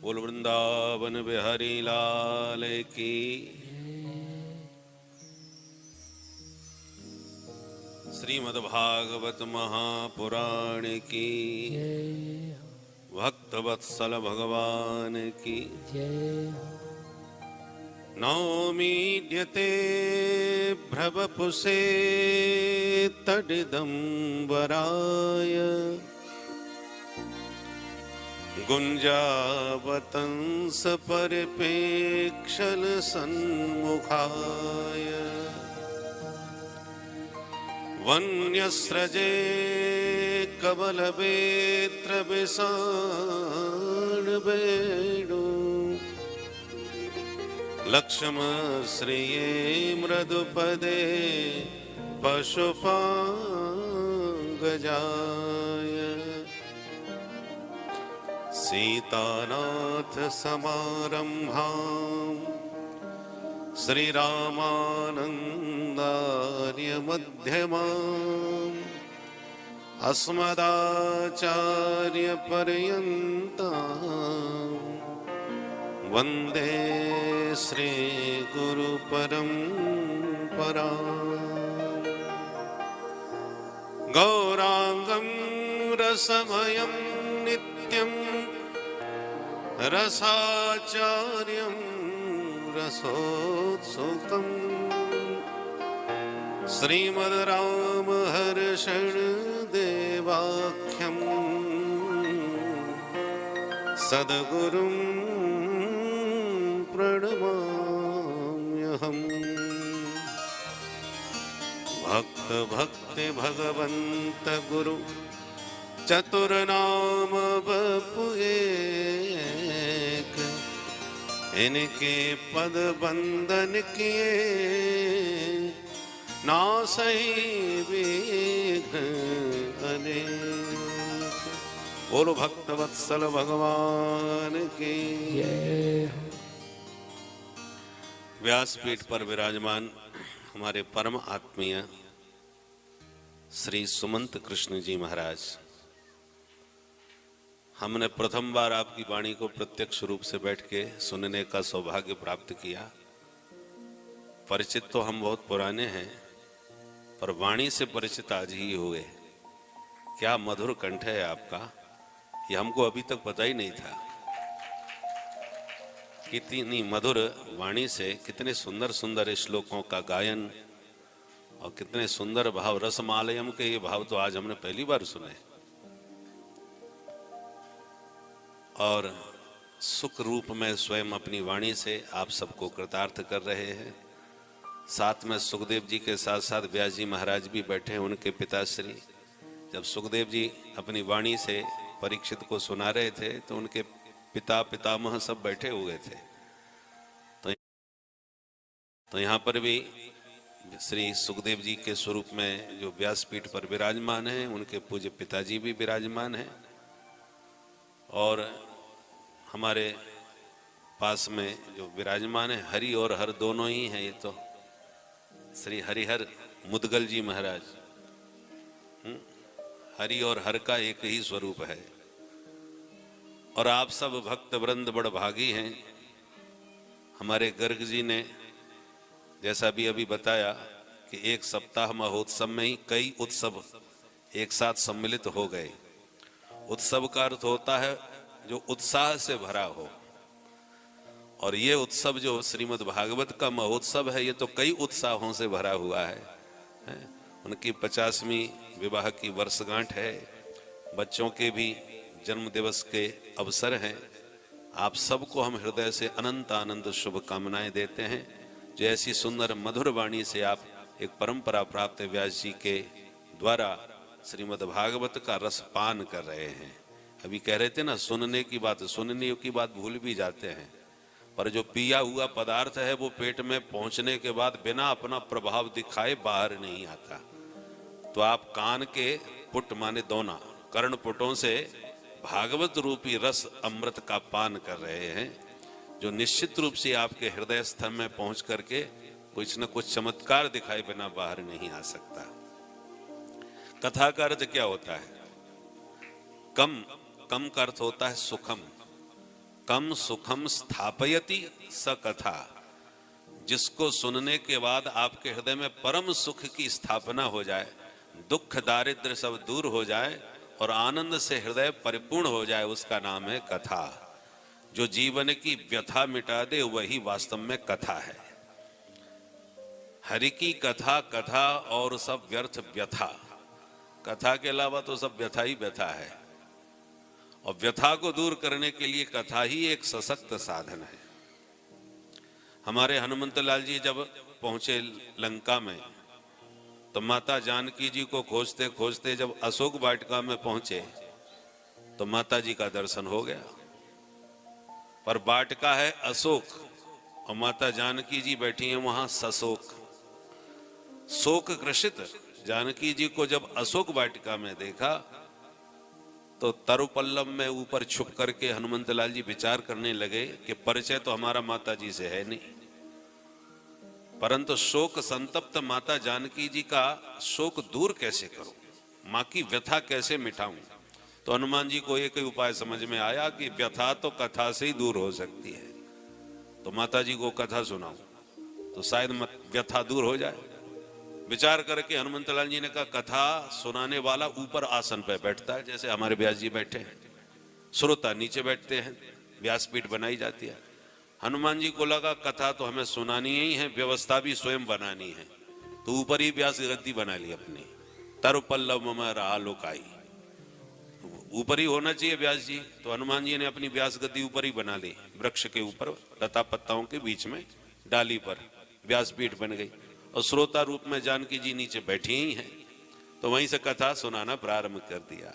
बोल वृंदावन बिहारी लाल की। श्रीमद्भागवत महापुराण की। भक्तवत्सल भगवान की। नौमीड्यते भ्रवपुषे तडिदम्बराय गुंजावतंस परिपेक्षल सन्मुखाय वन्यस्रजे कबलवेत्र विषाण वेणु लक्ष्म श्रिये मृदुपदे पशुपांगजाय सीतानाथ समारंभां श्रीरामानन्दार्य मध्यमाम् अस्मदाचार्य पर्यन्ताम् वन्दे श्री गुरु परम्पराम्। गौरांगं रसमयं नित्यं रसाचार्यं रसोत्सुकं श्रीमद् रामहर्षण देवाख्यं सद्गुरुं प्रणमाम्यहम्। भक्त भक्ति भगवंत गुरु चतुर्नाम बपु एक, इनके पद बंदन किए नासई विघ्न अनेक। बोलो भक्तवत्सल भगवान की। व्यासपीठ पर विराजमान हमारे परम आत्मीय श्री सुमंत कृष्ण जी महाराज, हमने प्रथम बार आपकी वाणी को प्रत्यक्ष रूप से बैठ के सुनने का सौभाग्य प्राप्त किया। परिचित तो हम बहुत पुराने हैं, पर वाणी से परिचित आज ही हुए। क्या मधुर कंठ है आपका, ये हमको अभी तक पता ही नहीं था। कितनी मधुर वाणी से कितने सुंदर सुंदर श्लोकों का गायन और कितने सुंदर भाव, रसमालयम के ये भाव तो आज हमने पहली बार सुने। और सुख रूप में स्वयं अपनी वाणी से आप सबको कृतार्थ कर रहे हैं। साथ में सुखदेव जी के साथ साथ व्यास जी महाराज भी बैठे हैं, उनके पिताश्री। जब सुखदेव जी अपनी वाणी से परीक्षित को सुना रहे थे तो उनके पिता पितामह सब बैठे हुए थे। तो यहाँ पर भी श्री सुखदेव जी के स्वरूप में जो व्यासपीठ पर विराजमान हैं, उनके पूज्य पिताजी भी विराजमान हैं। और हमारे पास में जो विराजमान है, हरि और हर दोनों ही हैं। ये तो श्री हरिहर मुदगल जी महाराज, हरि और हर का एक ही स्वरूप है। और आप सब भक्त वृंद बड़ भागी हैं। हमारे गर्ग जी ने जैसा भी अभी बताया कि एक सप्ताह महोत्सव में ही कई उत्सव एक साथ सम्मिलित हो गए। उत्सव का अर्थ होता है जो उत्साह से भरा हो, और ये उत्सव जो श्रीमद् भागवत का महोत्सव है, ये तो कई उत्साहों से भरा हुआ है। उनकी 50वीं विवाह की वर्षगांठ है, बच्चों के भी जन्म दिवस के अवसर हैं। आप सबको हम हृदय से अनंत आनंद शुभकामनाएं देते हैं। जो ऐसी सुंदर मधुर वाणी से आप एक परंपरा प्राप्त व्यास जी के द्वारा श्रीमद् भागवत का रस पान कर रहे हैं। अभी कह रहे थे ना, सुनने की बात भूल भी जाते हैं, पर जो पिया हुआ पदार्थ है वो पेट में पहुंचने के बाद बिना अपना प्रभाव दिखाए बाहर नहीं आता। तो आप कान के पुट माने दोना कर्ण पुटों से भागवत रूपी रस अमृत का पान कर रहे हैं, जो निश्चित रूप से आपके हृदय स्थल में पहुंच करके कुछ न कुछ चमत्कार दिखाए बिना बाहर नहीं आ सकता। कथा का अर्थ क्या होता है? कम का अर्थ होता है सुखम, कम सुखम स्थापयति स कथा। जिसको सुनने के बाद आपके हृदय में परम सुख की स्थापना हो जाए, दुख दारिद्र सब दूर हो जाए और आनंद से हृदय परिपूर्ण हो जाए, उसका नाम है कथा। जो जीवन की व्यथा मिटा दे वही वास्तव में कथा है। हरि की कथा कथा और सब व्यर्थ व्यथा। कथा के अलावा तो सब व्यथा ही व्यथा है, और व्यथा को दूर करने के लिए कथा ही एक सशक्त साधन है। हमारे हनुमंत लाल जी जब पहुंचे लंका में तो माता जानकी जी को खोजते खोजते जब अशोक वाटिका में पहुंचे तो माता जी का दर्शन हो गया। पर वाटिका है अशोक और माता जानकी जी बैठी हैं वहां सशोक, शोक ग्रसित। जानकी जी को जब अशोक वाटिका में देखा तो तरुपल्लव में ऊपर छुप करके हनुमंत लाल जी विचार करने लगे कि परिचय तो हमारा माता जी से है नहीं, परंतु शोक संतप्त माता जानकी जी का शोक दूर कैसे करूं, मां की व्यथा कैसे मिटाऊं। तो हनुमान जी को एक ही उपाय समझ में आया कि व्यथा तो कथा से ही दूर हो सकती है, तो माता जी को कथा सुनाऊं तो शायद व्यथा दूर हो जाए। विचार करके हनुमंत लाल जी ने कहा कथा सुनाने वाला ऊपर आसन पे बैठता है, जैसे हमारे व्यास जी बैठे हैं, श्रोता नीचे बैठते हैं, व्यासपीठ बनाई जाती है। हनुमान जी को लगा कथा तो हमें सुनानी ही है, व्यवस्था भी स्वयं बनानी है, तो ऊपर ही व्यास गद्दी बना ली अपनी। तरुपल्लव में रहा लोकाई, ऊपर ही होना चाहिए व्यास जी, तो हनुमान जी ने अपनी व्यास गद्दी ऊपर ही बना ली, वृक्ष के ऊपर लता पत्ताओं के बीच में डाली पर व्यासपीठ बन गई, और श्रोता रूप में जानकी जी नीचे बैठी ही हैं। तो वहीं से कथा सुनाना प्रारंभ कर दिया।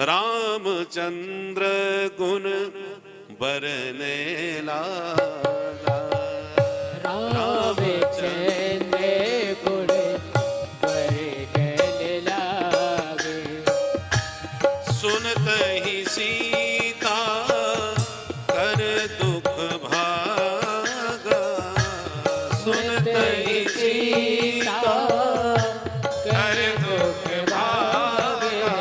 रामचंद्र गुण बरने लागा, रामचंद्र गुण बरने लागे, सुनत ही सीता कर दुख भागा, सुनत ही सीता कर दुख भागा,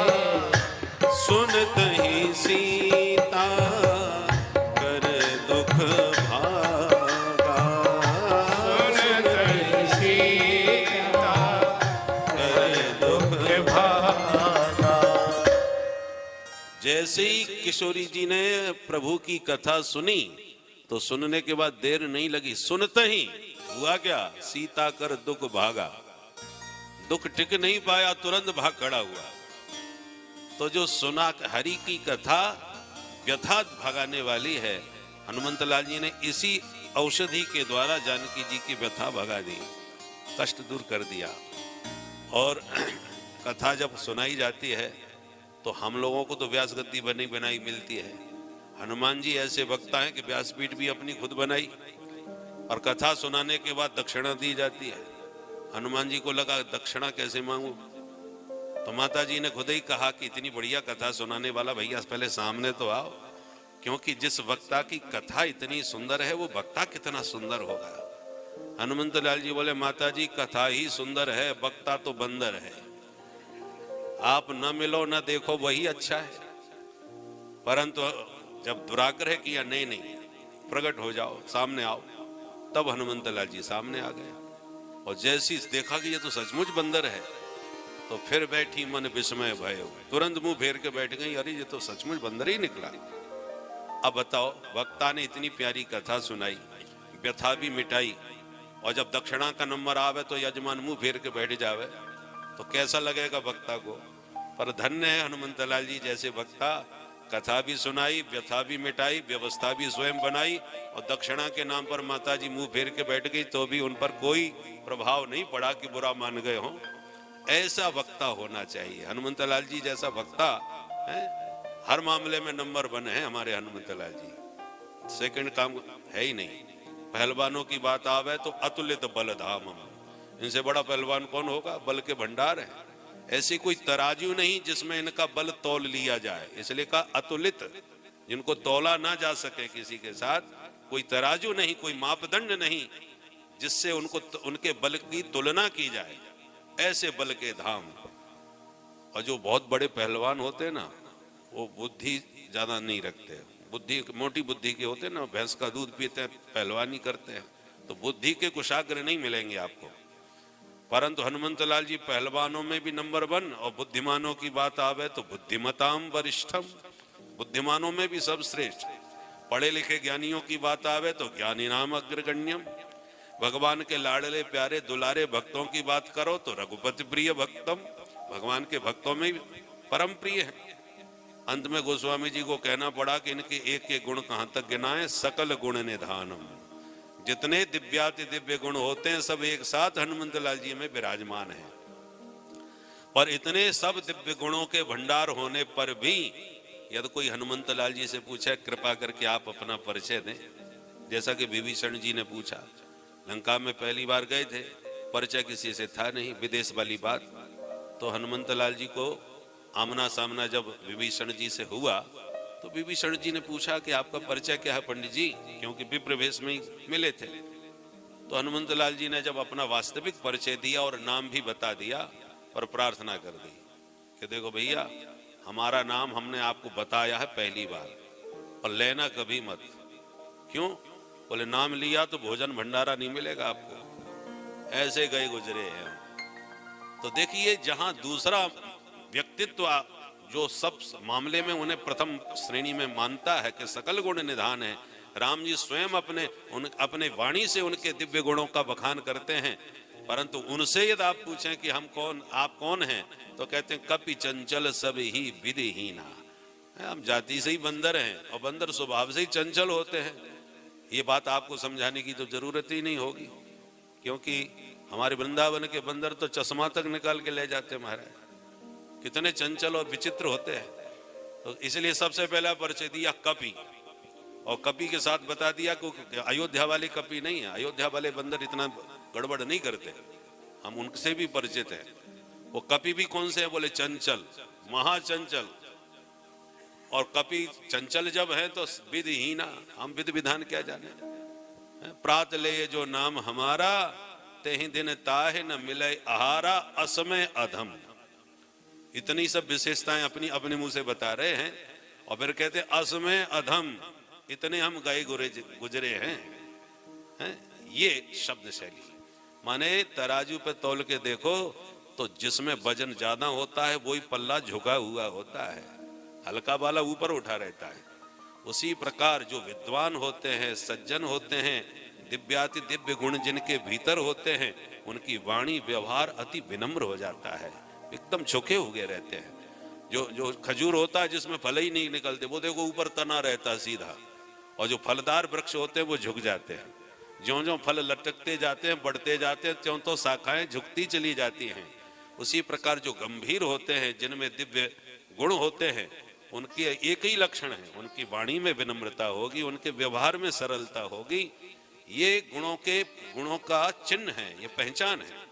सुनत ही सीता कर दुख भागा, सुनत ही सीता कर दुख भागा। जैसे ही किशोरी जी ने प्रभु की कथा सुनी तो सुनने के बाद देर नहीं लगी, सुनते ही हुआ क्या, सीता कर दुख भागा। दुख टिक नहीं पाया, तुरंत भाग खड़ा हुआ। तो जो सुना हरि की कथा व्यथा भगाने वाली है, हनुमंत लाल जी ने इसी औषधि के द्वारा जानकी जी की व्यथा भगा दी, कष्ट दूर कर दिया। और कथा जब सुनाई जाती है तो हम लोगों को तो व्यास गद्दी बनी बनाई मिलती है, हनुमान जी ऐसे वक्ता हैं कि व्यासपीठ भी अपनी खुद बनाई, और कथा सुनाने के बाद दक्षिणा दी जाती है। हनुमान जी को लगा दक्षिणा कैसे मांगू, तो माता जी ने खुद ही कहा कि इतनी बढ़िया कथा सुनाने वाला भैया पहले सामने तो आओ, क्योंकि जिस वक्ता की कथा इतनी सुंदर है वो वक्ता कितना सुंदर होगा। हनुमंत लाल जी बोले माता जी कथा ही सुंदर है, वक्ता तो बंदर है, आप न मिलो न देखो वही अच्छा है। परंतु जब दुराग्रह किया, नहीं नहीं प्रकट हो जाओ, सामने आओ, तब हनुमंत लाल जी सामने आ गए। और जैसी देखा कि ये तो सचमुच बंदर है, तो फिर बैठी मन विस्मय भय, तुरंत मुंह फेर के बैठ गई, अरे ये तो सचमुच बंदर ही निकला। अब बताओ, वक्ता ने इतनी प्यारी कथा सुनाई, व्यथा भी मिटाई, और जब दक्षिणा का नंबर आवे तो यजमान मुंह फेर के बैठ जावे तो कैसा लगेगा वक्ता को। पर धन्य है हनुमंत लाल जी जैसे वक्ता, कथा भी सुनाई, व्यथा भी मिटाई, व्यवस्था भी स्वयं बनाई, और दक्षिणा के नाम पर माता जी मुंह फेर के बैठ गई तो भी उन पर कोई प्रभाव नहीं पड़ा कि बुरा मान गए हों। ऐसा वक्ता होना चाहिए। हनुमंत लाल जी जैसा वक्ता है, हर मामले में नंबर 1 है हमारे हनुमंत लाल जी, सेकंड काम है ही नहीं। पहलवानों की बात आवे तो अतुलित बल धाम, इनसे बड़ा पहलवान कौन होगा, बल के भंडार है। ऐसी कोई तराजू नहीं जिसमें इनका बल तौल लिया जाए, इसलिए कहा अतुलित, जिनको तौला ना जा सके किसी के साथ, कोई तराजू नहीं, कोई मापदंड नहीं जिससे उनके बल की तुलना की जाए, ऐसे बल के धाम। और जो बहुत बड़े पहलवान होते हैं ना, वो बुद्धि ज्यादा नहीं रखते, बुद्धि मोटी बुद्धि के होते हैं ना, भैंस का दूध पीते हैं, पहलवानी करते हैं, तो बुद्धि के कुशाग्र नहीं मिलेंगे आपको। परंतु हनुमंत लाल जी पहलवानों में भी नंबर 1, और बुद्धिमानों की बात आवे तो बुद्धिमताम वरिष्ठम, बुद्धिमानों में भी सब श्रेष्ठ। पढ़े लिखे ज्ञानियों की बात आवे तो ज्ञानी नाम अग्रगण्यम। भगवान के लाडले प्यारे दुलारे भक्तों की बात करो तो रघुपति प्रिय भक्तम, भगवान के भक्तों में परम प्रिय है। अंत में गोस्वामी जी को कहना पड़ा कि इनके एक एक गुण कहां तक गिनाएं, सकल गुण निधानम। जितने दिव्याति दिव्य गुण होते हैं सब एक साथ हनुमंत लाल जी में विराजमान हैं। पर इतने सब दिव्य गुणों के भंडार होने पर भी यदि कोई हनुमंत लाल जी से पूछे कृपा करके आप अपना परिचय दें, जैसा कि विभीषण जी ने पूछा, लंका में पहली बार गए थे, परिचय किसी से था नहीं, विदेश वाली बात। तो हनुमंत लाल जी को आमना सामना जब विभीषण जी से हुआ तो विभीषण जी ने पूछा कि आपका परिचय क्या है पंडित जी, क्योंकि विप्र वेश में ही मिले थे। तो हनुमंत लाल जी ने जब अपना वास्तविक परिचय दिया और नाम भी बता दिया, और प्रार्थना कर दी कि देखो भैया, हमारा नाम हमने आपको बताया है पहली बार, और लेना कभी मत। क्यों? बोले नाम लिया तो भोजन भंडारा नहीं मिलेगा आपको, ऐसे गए गुजरे हैं। तो देखिए, जहां दूसरा व्यक्तित्व जो सब मामले में उन्हें प्रथम श्रेणी में मानता है कि सकल गुण निधान है, राम जी स्वयं अपने वाणी से उनके दिव्य गुणों का बखान करते हैं। परंतु उनसे यदि आप पूछें कि आप कौन हैं, तो कहते हैं कपि चंचल सब ही विधिहीना। हम जाति से ही बंदर हैं, और बंदर स्वभाव से ही चंचल होते हैं। ये बात आपको समझाने की तो जरूरत ही नहीं होगी, क्योंकि हमारे वृंदावन के बंदर तो चश्मा तक निकाल के ले जाते हैं महाराज, कितने चंचल और विचित्र होते हैं। तो इसलिए सबसे पहला परिचय दिया कपि, और कपि के साथ बता दिया कि अयोध्या वाले कपि नहीं है, अयोध्या वाले बंदर इतना गड़बड़ नहीं करते, हम उनसे भी परिचित हैं। वो कपि भी कौन से हैं? बोले चंचल, महाचंचल। और कपि चंचल जब है तो विधिहीना, हम विधि विधान क्या जाने। प्रात ले जो नाम हमारा, तेहि दिन ताहे न मिले आहारा, असमय अधम। इतनी सब विशेषताएं अपनी अपने मुंह से बता रहे हैं, और फिर कहते असमय अधम, इतने हम गए गुजरे हैं। ये शब्द शैली माने तराजू पे तौल के देखो तो जिसमें वजन ज्यादा होता है वही पल्ला झुका हुआ होता है, हल्का वाला ऊपर उठा रहता है। उसी प्रकार जो विद्वान होते हैं, सज्जन होते हैं, दिव्याति दिव्य गुण जिनके भीतर होते हैं, उनकी वाणी व्यवहार अति विनम्र हो जाता है, एकदम झुके हुए रहते हैं। जो खजूर होता है जिसमें फल ही नहीं निकलते, वो देखो ऊपर तना रहता है सीधा, और जो फलदार वृक्ष होते हैं वो झुक जाते हैं। ज्यों ज्यों फल लटकते जाते हैं, बढ़ते जाते हैं, त्यों तो शाखाएं झुकती चली जाती हैं। उसी प्रकार जो गंभीर होते हैं, जिनमें दिव्य गुण होते हैं, उनके एक ही लक्षण है, उनकी वाणी में विनम्रता होगी, उनके व्यवहार में सरलता होगी। ये गुणों का चिन्ह है, ये पहचान है।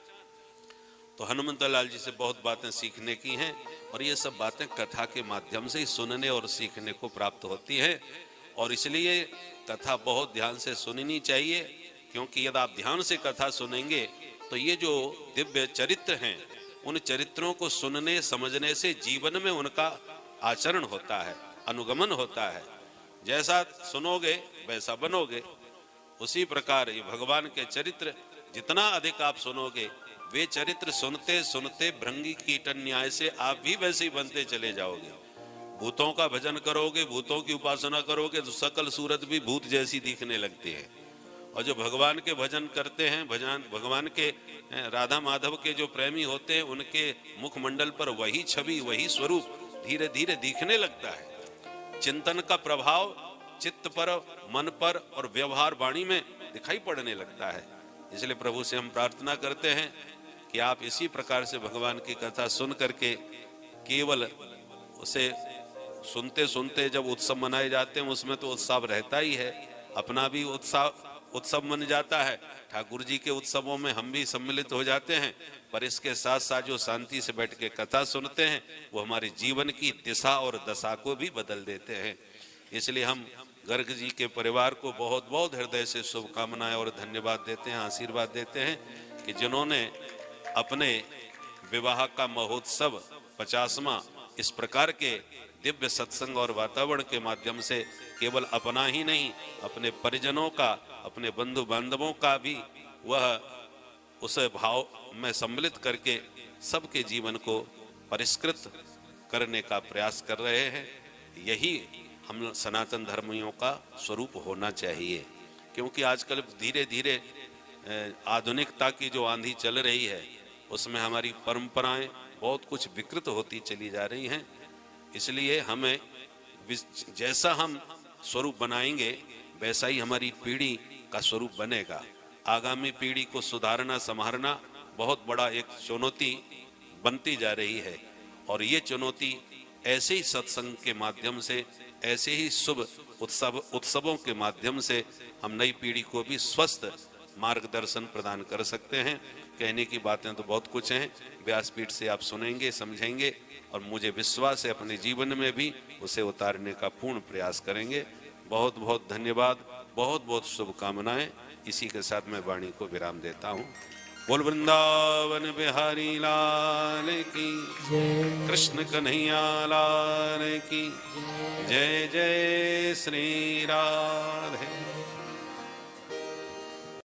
तो हनुमंत लाल जी से बहुत बातें सीखने की हैं, और ये सब बातें कथा के माध्यम से ही सुनने और सीखने को प्राप्त होती हैं। और इसलिए कथा बहुत ध्यान से सुननी चाहिए, क्योंकि यदि आप ध्यान से कथा सुनेंगे तो ये जो दिव्य चरित्र हैं, उन चरित्रों को सुनने समझने से जीवन में उनका आचरण होता है, अनुगमन होता है। जैसा सुनोगे वैसा बनोगे। उसी प्रकार ये भगवान के चरित्र जितना अधिक आप सुनोगे, वे चरित्र सुनते सुनते भृंगी कीटन न्याय से आप भी वैसे ही बनते चले जाओगे। भूतों का भजन करोगे, भूतों की उपासना करोगे तो सकल सूरत भी भूत जैसी दिखने लगती है। और जो भगवान के भजन करते हैं, भगवान के राधा माधव के जो प्रेमी होते हैं, उनके मुखमंडल पर वही छवि, वही स्वरूप धीरे धीरे दिखने लगता है। चिंतन का प्रभाव चित्त पर, मन पर और व्यवहार वाणी में दिखाई पड़ने लगता है। इसलिए प्रभु से हम प्रार्थना करते हैं कि आप इसी प्रकार से भगवान की कथा सुन करके, केवल उसे सुनते सुनते जब उत्सव मनाए जाते हैं उसमें तो उत्साह रहता ही है, अपना भी उत्सव मन जाता है, ठाकुर जी के उत्सवों में हम भी सम्मिलित हो जाते हैं। पर इसके साथ साथ जो शांति से बैठ के कथा सुनते हैं, वो हमारे जीवन की दिशा और दशा को भी बदल देते हैं। इसलिए हम गर्ग जी के परिवार को बहुत बहुत हृदय से शुभकामनाएं और धन्यवाद देते हैं, आशीर्वाद देते हैं कि जिन्होंने अपने विवाह का महोत्सव 50वां इस प्रकार के दिव्य सत्संग और वातावरण के माध्यम से केवल अपना ही नहीं, अपने परिजनों का, अपने बंधु बांधवों का भी वह उस भाव में सम्मिलित करके सबके जीवन को परिष्कृत करने का प्रयास कर रहे हैं। यही हम सनातन धर्मियों का स्वरूप होना चाहिए। क्योंकि आजकल धीरे धीरे आधुनिकता की जो आंधी चल रही है उसमें हमारी परंपराएं बहुत कुछ विकृत होती चली जा रही हैं। इसलिए हमें जैसा हम स्वरूप बनाएंगे वैसा ही हमारी पीढ़ी का स्वरूप बनेगा। आगामी पीढ़ी को सुधारना संवारना बहुत बड़ा एक चुनौती बनती जा रही है और ये चुनौती ऐसे ही सत्संग के माध्यम से, ऐसे ही शुभ उत्सवों के माध्यम से हम नई पीढ़ी को भी स्वस्थ मार्गदर्शन प्रदान कर सकते हैं। कहने की बातें तो बहुत कुछ हैं, व्यासपीठ से आप सुनेंगे, समझेंगे और मुझे विश्वास है अपने जीवन में भी उसे उतारने का पूर्ण प्रयास करेंगे। बहुत बहुत धन्यवाद, बहुत बहुत शुभकामनाएं। इसी के साथ मैं वाणी को विराम देता हूँ। बोल वृंदावन बिहारी लाल की जय, कृष्ण कन्हैया लाल की जय। जय श्री राधे।